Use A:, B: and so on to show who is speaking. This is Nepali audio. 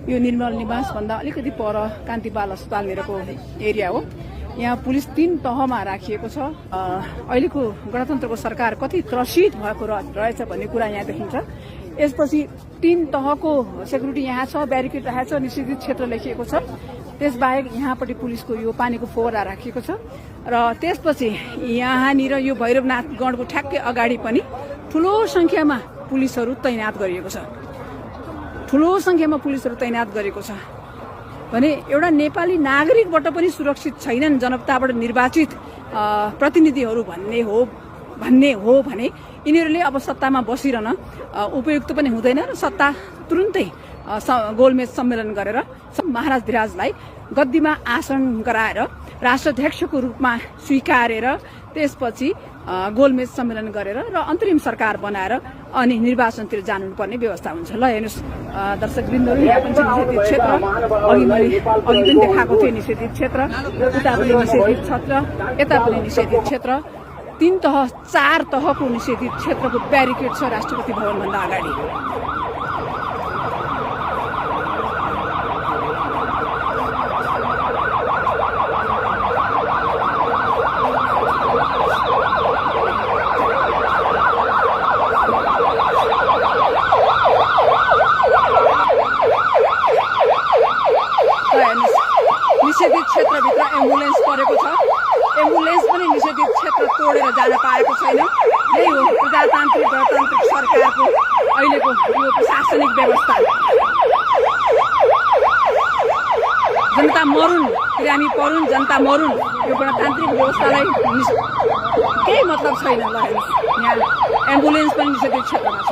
A: यो निर्मल निवास भन्दा अलिकति पर कान्ति बाल अस्पताल मेरोको एरिया हो। यहाँ पुलिस 3 तहमा राखिएको छ। अहिलेको गणतन्त्रको सरकार कति त्रसित भएको रहेछ भन्ने कुरा यहाँ देखिन्छ। यसपछि 3 तहको सेक्युरिटी यहाँ छ, ब्यारिकेड राखेको छ, निषेधित क्षेत्र लेखिएको छ। त्यसबाहेक यहाँपट्टि पुलिसको यो पानीको फोहरा राखिएको छ र त्यसपछि यहाँनिर यो भैरवनाथ गढको ठ्याक्कै अगाडि पनि ठूलो संख्यामा पुलिसहरू तैनात गरिएको छ। ठूलो संख्यामा पुलिसहरू तैनात गरेको छ भने एउटा नेपाली नागरिकबाट पनि सुरक्षित छैनन् जनताबाट निर्वाचित प्रतिनिधिहरू भन्ने हो भने यिनीहरूले अब सत्तामा बसिरहन उपयुक्त पनि हुँदैन र सत्ता तुरुन्तै गोलमेज सम्मेलन गरेर महाराज धिराजलाई गद्दीमा आसन गराएर राष्ट्राध्यक्षको रूपमा स्वीकारेर त्यसपछि गोलमेज सम्मेलन गरेर र अन्तरिम सरकार बनाएर अनि निर्वाचनतिर जानुपर्ने व्यवस्था हुन्छ। ल हेर्नुहोस् दर्शकवृन्दहरू, यहाँ पनि निषेधित क्षेत्र, अघि पनि देखाएको थियो निषेधित क्षेत्र, उता पनि निषेधित क्षेत्र, यता पनि निषेधित क्षेत्र, 3 तह 4 तहको निषेधित क्षेत्रको ब्यारिकेड छ राष्ट्रपति भवनभन्दा अगाडि। निषेधित क्षेत्रभित्र एम्बुलेन्स परेको छ। एम्बुलेन्स पनि निषेधित क्षेत्र तोडेर जान पाएको छैन। यही हो प्रजातान्त्रिक गणतान्त्रिक सरकारको अहिलेको यो प्रशासनिक व्यवस्था। जनता मरुन्, बिरामी परुन्, जनता मरुन्, यो गणतान्त्रिक व्यवस्थालाई केही मतलब छैन। ल हेर्नुहोस्, यहाँ एम्बुलेन्स पनि निषेधित क्षेत्रमा छ।